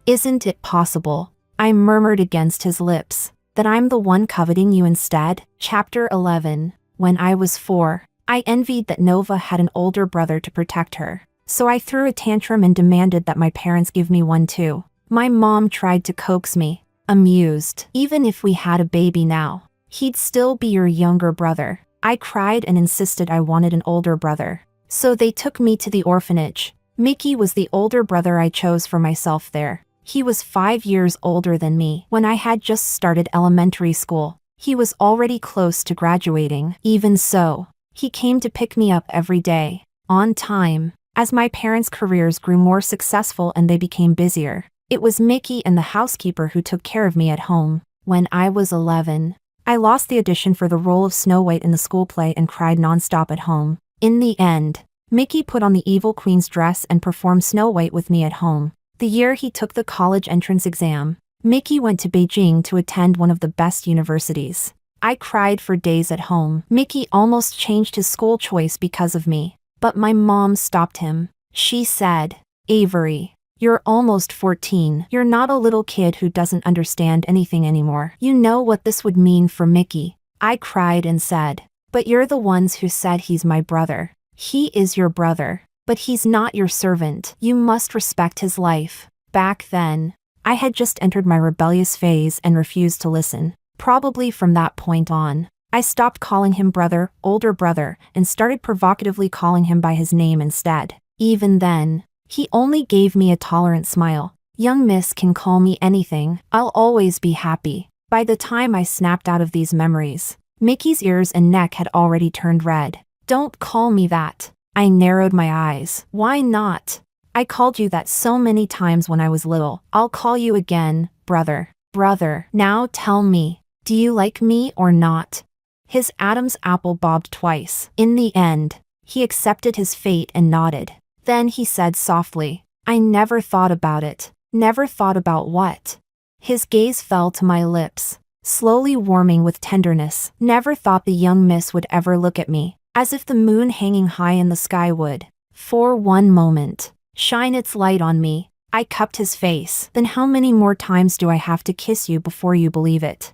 Isn't it possible, I murmured against his lips, that I'm the one coveting you instead? Chapter 11. When I was 4, I envied that Nova had an older brother to protect her, so I threw a tantrum and demanded that my parents give me one too. My mom tried to coax me, amused. Even if we had a baby now, he'd still be your younger brother. I cried and insisted I wanted an older brother, so they took me to the orphanage. Mickey was the older brother I chose for myself there. He was 5 years older than me when I had just started elementary school. He was already close to graduating. Even so, he came to pick me up every day, on time. As my parents' careers grew more successful and they became busier, it was Mickey and the housekeeper who took care of me at home. When I was 11, I lost the audition for the role of Snow White in the school play and cried nonstop at home. In the end, Mickey put on the evil queen's dress and performed Snow White with me at home. The year he took the college entrance exam, Mickey went to Beijing to attend one of the best universities. I cried for days at home. Mickey almost changed his school choice because of me, but my mom stopped him. She said, Avery, you're almost 14. You're not a little kid who doesn't understand anything anymore. You know what this would mean for Mickey. I cried and said, But you're the ones who said he's my brother. He is your brother, but he's not your servant. You must respect his life. Back then, I had just entered my rebellious phase and refused to listen. Probably from that point on, I stopped calling him brother, older brother, and started provocatively calling him by his name instead. Even then, he only gave me a tolerant smile. Young miss can call me anything, I'll always be happy. By the time I snapped out of these memories, Mickey's ears and neck had already turned red. Don't call me that. I narrowed my eyes. Why not? I called you that so many times when I was little. I'll call you again, brother. Brother, now tell me, do you like me or not? His Adam's apple bobbed twice. In the end, he accepted his fate and nodded. Then he said softly, I never thought about it. Never thought about what? His gaze fell to my lips, slowly warming with tenderness. Never thought the young miss would ever look at me, as if the moon hanging high in the sky would, for one moment, shine its light on me. I cupped his face. Then how many more times do I have to kiss you before you believe it?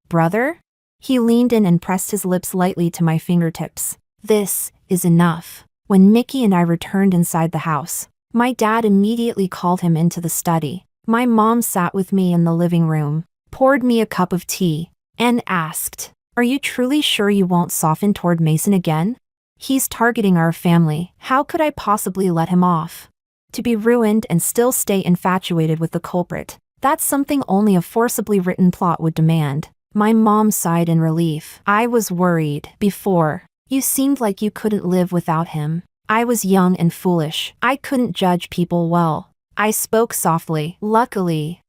Brother? He leaned in and pressed his lips lightly to my fingertips. This is enough. When Mickey and I returned inside the house, my dad immediately called him into the study. My mom sat with me in the living room, poured me a cup of tea, and asked, Are you truly sure you won't soften toward Mason again? He's targeting our family. How could I possibly let him off? To be ruined and still stay infatuated with the culprit, that's something only a forcibly written plot would demand. My mom sighed in relief. I was worried. Before, you seemed like you couldn't live without him. I was young and foolish. I couldn't judge people well. I spoke softly. Luckily,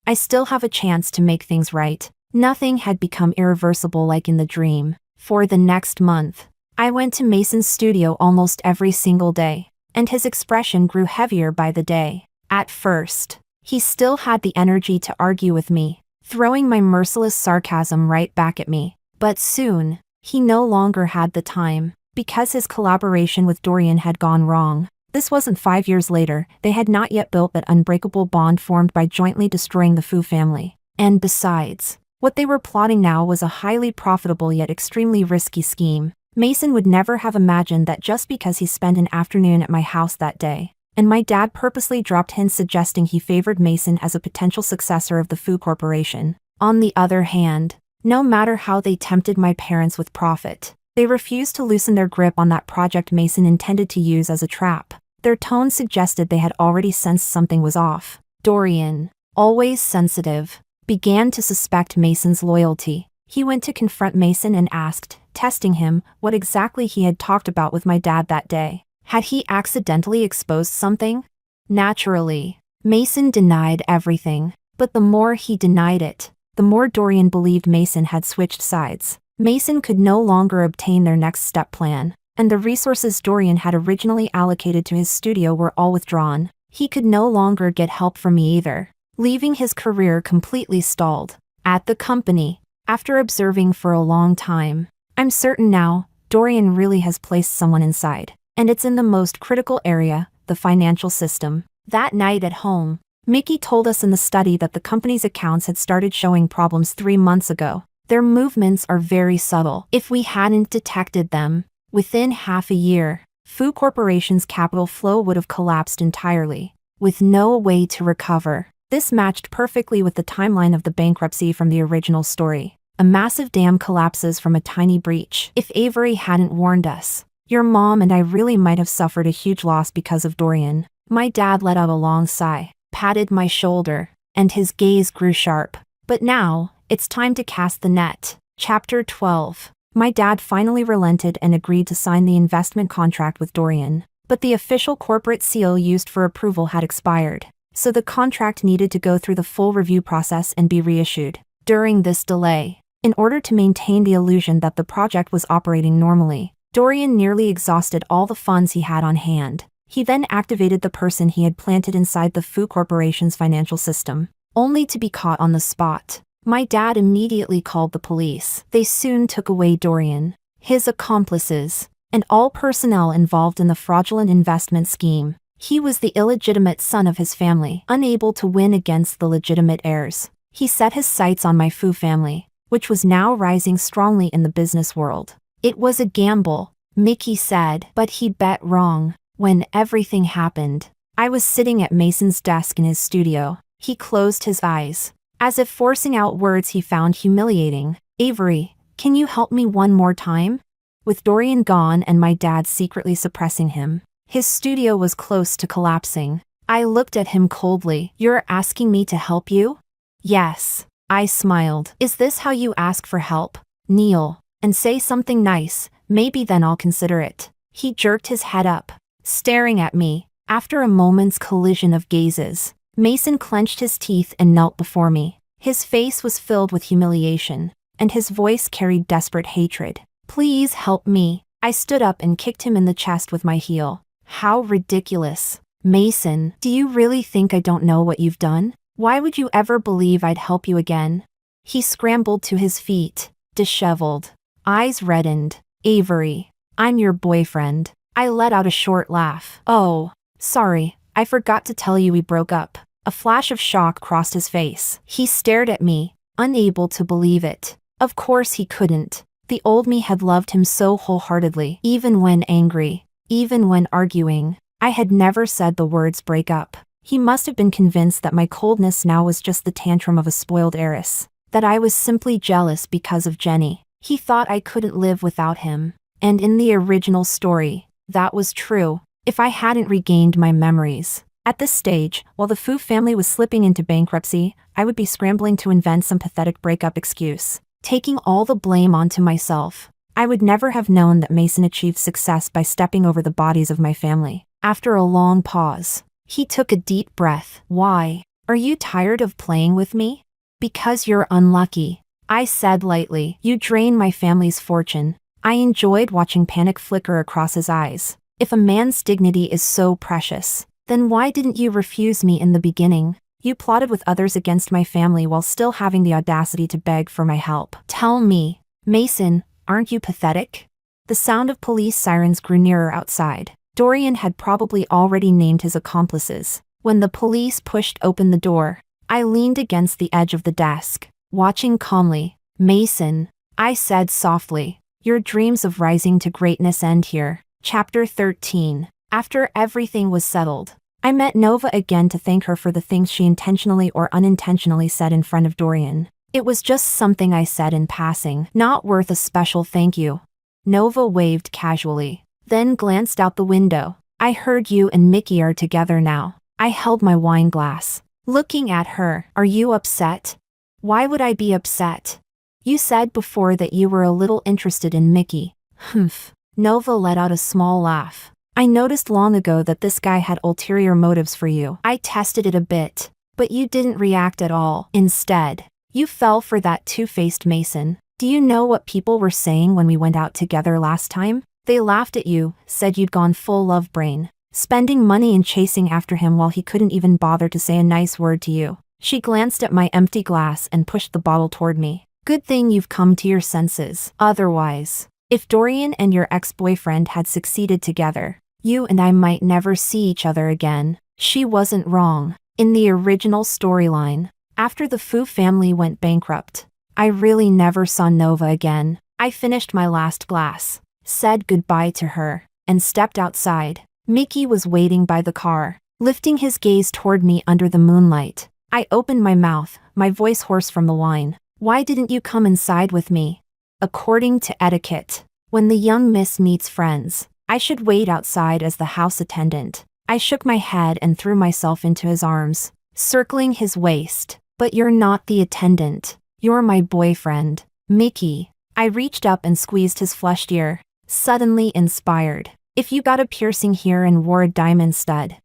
I still have a chance to make things right. Nothing had become irreversible like in the dream. For the next month, I went to Mason's studio almost every single day, and his expression grew heavier by the day. At first, he still had the energy to argue with me, throwing my merciless sarcasm right back at me. But soon, he no longer had the time, because his collaboration with Dorian had gone wrong. This wasn't 5 years later, they had not yet built that unbreakable bond formed by jointly destroying the Fu family. And besides, what they were plotting now was a highly profitable yet extremely risky scheme. Mason would never have imagined that just because he spent an afternoon at my house that day, and my dad purposely dropped hints suggesting he favored Mason as a potential successor of the Fu Corporation. On the other hand, no matter how they tempted my parents with profit, they refused to loosen their grip on that project Mason intended to use as a trap. Their tone suggested they had already sensed something was off. Dorian, always sensitive, began to suspect Mason's loyalty. He went to confront Mason and asked, testing him, what exactly he had talked about with my dad that day. Had he accidentally exposed something? Naturally, Mason denied everything, but the more he denied it, the more Dorian believed Mason had switched sides. Mason could no longer obtain their next step plan, and the resources Dorian had originally allocated to his studio were all withdrawn. He could no longer get help from me either, leaving his career completely stalled. At the company, after observing for a long time, I'm certain now, Dorian really has placed someone inside, and it's in the most critical area, the financial system. That night at home, Mickey told us in the study that the company's accounts had started showing problems 3 months ago. Their movements are very subtle. If we hadn't detected them, within half a year, Fu Corporation's capital flow would have collapsed entirely, with no way to recover. This matched perfectly with the timeline of the bankruptcy from the original story. A massive dam collapses from a tiny breach. If Avery hadn't warned us, your mom and I really might have suffered a huge loss because of Dorian. My dad let out a long sigh, patted my shoulder, and his gaze grew sharp. But now, it's time to cast the net. Chapter 12. My dad finally relented and agreed to sign the investment contract with Dorian. But the official corporate seal used for approval had expired, so the contract needed to go through the full review process and be reissued. During this delay, in order to maintain the illusion that the project was operating normally, Dorian nearly exhausted all the funds he had on hand. He then activated the person he had planted inside the Fu Corporation's financial system, only to be caught on the spot. My dad immediately called the police. They soon took away Dorian, his accomplices, and all personnel involved in the fraudulent investment scheme. He was the illegitimate son of his family, unable to win against the legitimate heirs. He set his sights on my Fu family, which was now rising strongly in the business world. It was a gamble, Mickey said, but he bet wrong. When everything happened, I was sitting at Mason's desk in his studio. He closed his eyes, as if forcing out words he found humiliating. Avery, can you help me one more time? With Dorian gone and my dad secretly suppressing him, his studio was close to collapsing. I looked at him coldly. You're asking me to help you? Yes. I smiled. Is this how you ask for help? Kneel and say something nice, maybe then I'll consider it. He jerked his head up, staring at me. After a moment's collision of gazes, Mason clenched his teeth and knelt before me. His face was filled with humiliation, and his voice carried desperate hatred. Please help me. I stood up and kicked him in the chest with my heel. How ridiculous. Mason, do you really think I don't know what you've done? Why would you ever believe I'd help you again? He scrambled to his feet, disheveled, eyes reddened. Avery, I'm your boyfriend. I let out a short laugh. Oh, sorry, I forgot to tell you we broke up. A flash of shock crossed his face. He stared at me, unable to believe it. Of course he couldn't. The old me had loved him so wholeheartedly, even when angry, even when arguing. I had never said the words break up. He must have been convinced that my coldness now was just the tantrum of a spoiled heiress, that I was simply jealous because of Jenny. He thought I couldn't live without him. And in the original story, that was true, if I hadn't regained my memories. At this stage, while the Fu family was slipping into bankruptcy, I would be scrambling to invent some pathetic breakup excuse, taking all the blame onto myself. I would never have known that Mason achieved success by stepping over the bodies of my family. After a long pause, he took a deep breath. Why? Are you tired of playing with me? Because you're unlucky, I said lightly. You drain my family's fortune. I enjoyed watching panic flicker across his eyes. If a man's dignity is so precious, then why didn't you refuse me in the beginning? You plotted with others against my family while still having the audacity to beg for my help. Tell me, Mason, aren't you pathetic? The sound of police sirens grew nearer outside. Dorian had probably already named his accomplices. When the police pushed open the door, I leaned against the edge of the desk, watching calmly. Mason, I said softly, your dreams of rising to greatness end here. Chapter 13. After everything was settled, I met Nova again to thank her for the things she intentionally or unintentionally said in front of Dorian. It was just something I said in passing, not worth a special thank you. Nova waved casually, then glanced out the window. I heard you and Mickey are together now. I held my wine glass, looking at her. Are you upset? Why would I be upset? You said before that you were a little interested in Mickey. Humph. Nova let out a small laugh. I noticed long ago that this guy had ulterior motives for you. I tested it a bit, but you didn't react at all. Instead, you fell for that two-faced Mason. Do you know what people were saying when we went out together last time? They laughed at you, said you'd gone full love brain, spending money and chasing after him while he couldn't even bother to say a nice word to you. She glanced at my empty glass and pushed the bottle toward me. Good thing you've come to your senses. Otherwise, if Dorian and your ex-boyfriend had succeeded together, you and I might never see each other again. She wasn't wrong. In the original storyline, after the Fu family went bankrupt, I really never saw Nova again. I finished my last glass, said goodbye to her, and stepped outside. Mickey was waiting by the car, lifting his gaze toward me under the moonlight. I opened my mouth, my voice hoarse from the wine. Why didn't you come inside with me? According to etiquette, when the young miss meets friends, I should wait outside as the house attendant. I shook my head and threw myself into his arms, circling his waist. But you're not the attendant. You're my boyfriend, Mickey. I reached up and squeezed his flushed ear, suddenly inspired. If you got a piercing here and wore a diamond stud,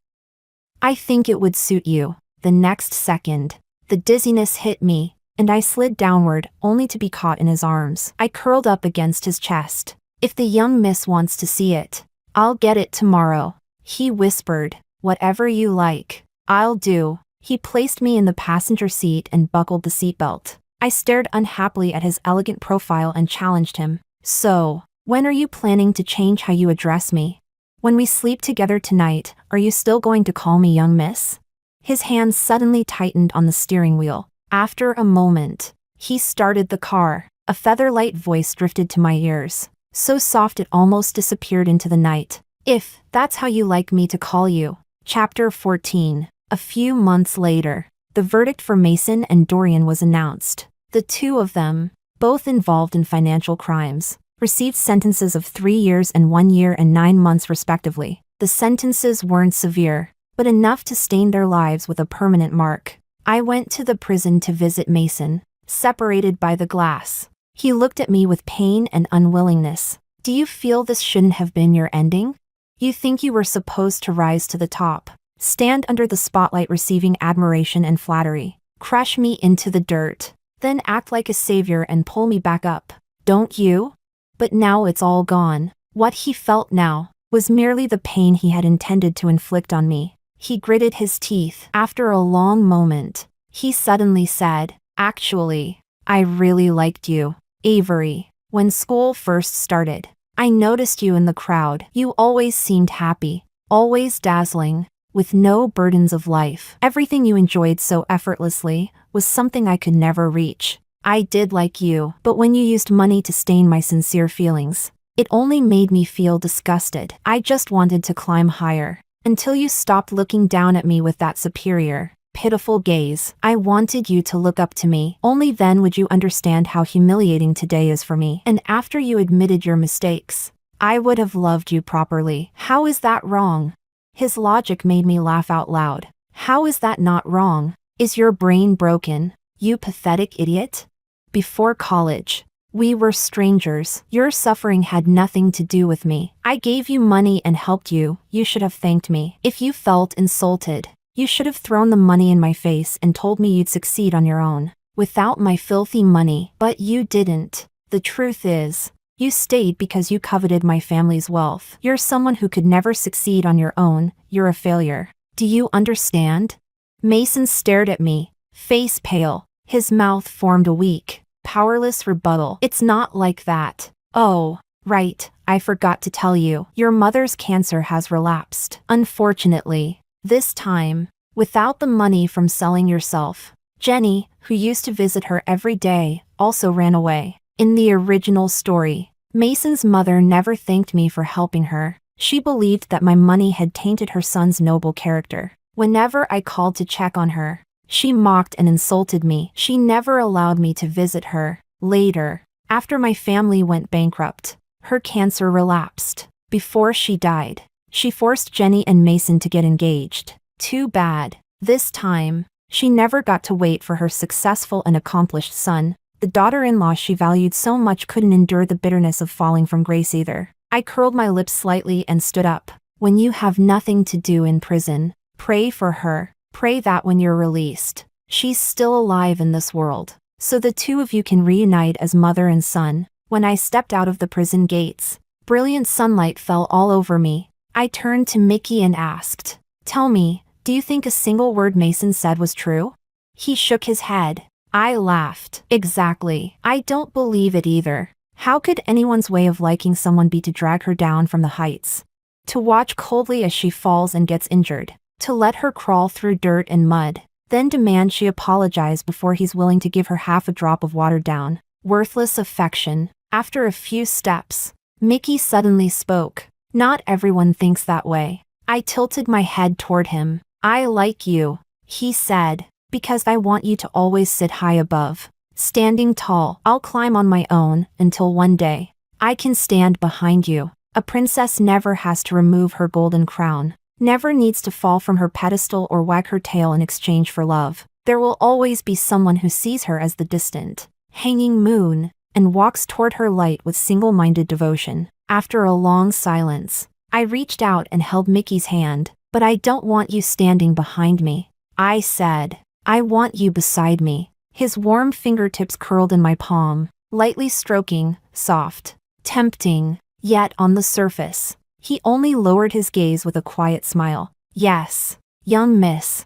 I think it would suit you. The next second, the dizziness hit me, and I slid downward, only to be caught in his arms. I curled up against his chest. If the young miss wants to see it, I'll get it tomorrow, he whispered. Whatever you like, I'll do. He placed me in the passenger seat and buckled the seatbelt. I stared unhappily at his elegant profile and challenged him. So, when are you planning to change how you address me? When we sleep together tonight, are you still going to call me young miss? His hands suddenly tightened on the steering wheel. After a moment, He started the car. A feather-light voice drifted to my ears, so soft it almost disappeared into the night. If that's how you like me to call you. Chapter 14. A few months later, the verdict for Mason and Dorian was announced. The two of them, both involved in financial crimes, received sentences of 3 years and 1 year and 9 months respectively. The sentences weren't severe, but enough to stain their lives with a permanent mark. I went to the prison to visit Mason, separated by the glass. He looked at me with pain and unwillingness. Do you feel this shouldn't have been your ending? You think you were supposed to rise to the top, stand under the spotlight receiving admiration and flattery, crush me into the dirt, then act like a savior and pull me back up, don't you? But now it's all gone. What he felt now was merely the pain he had intended to inflict on me. He gritted his teeth. After a long moment, he suddenly said, "Actually, I really liked you, Avery. When school first started, I noticed you in the crowd. You always seemed happy, always dazzling, with no burdens of life. Everything you enjoyed so effortlessly was something I could never reach. I did like you, but when you used money to stain my sincere feelings, it only made me feel disgusted. I just wanted to climb higher, until you stopped looking down at me with that superior, pitiful gaze. I wanted you to look up to me. Only then would you understand how humiliating today is for me. And after you admitted your mistakes, I would have loved you properly. How is that wrong?" His logic made me laugh out loud. How is that not wrong? Is your brain broken, you pathetic idiot? Before college, we were strangers. Your suffering had nothing to do with me. I gave you money and helped you. You should have thanked me. If you felt insulted, you should have thrown the money in my face and told me you'd succeed on your own, without my filthy money. But you didn't. The truth is, you stayed because you coveted my family's wealth. You're someone who could never succeed on your own. You're a failure. Do you understand? Mason stared at me, face pale. His mouth formed a weak, powerless rebuttal. It's not like that. Oh, right, I forgot to tell you. Your mother's cancer has relapsed. Unfortunately, this time, without the money from selling yourself. Jenny, who used to visit her every day, also ran away. In the original story, Mason's mother never thanked me for helping her. She believed that my money had tainted her son's noble character. Whenever I called to check on her, she mocked and insulted me. She never allowed me to visit her. Later, after my family went bankrupt, her cancer relapsed. Before she died, she forced Jenny and Mason to get engaged. Too bad. This time, she never got to wait for her successful and accomplished son. The daughter-in-law she valued so much couldn't endure the bitterness of falling from grace either. I curled my lips slightly and stood up. When you have nothing to do in prison, pray for her. Pray that when you're released, she's still alive in this world, so the two of you can reunite as mother and son. When I stepped out of the prison gates, brilliant sunlight fell all over me. I turned to Mickey and asked, "Tell me, do you think a single word Mason said was true?" He shook his head. I laughed. Exactly. I don't believe it either. How could anyone's way of liking someone be to drag her down from the heights? To watch coldly as she falls and gets injured? To let her crawl through dirt and mud, then demand she apologize before he's willing to give her half a drop of water down? Worthless affection. After a few steps, Mickey suddenly spoke. Not everyone thinks that way. I tilted my head toward him. I like you, he said, because I want you to always sit high above, standing tall. I'll climb on my own until one day I can stand behind you. A princess never has to remove her golden crown, never needs to fall from her pedestal or wag her tail in exchange for love. There will always be someone who sees her as the distant, hanging moon, and walks toward her light with single-minded devotion. After a long silence, I reached out and held Mickey's hand. But I don't want you standing behind me, I said. I want you beside me. His warm fingertips curled in my palm, lightly stroking, soft, tempting, yet on the surface, he only lowered his gaze with a quiet smile. Yes, young miss,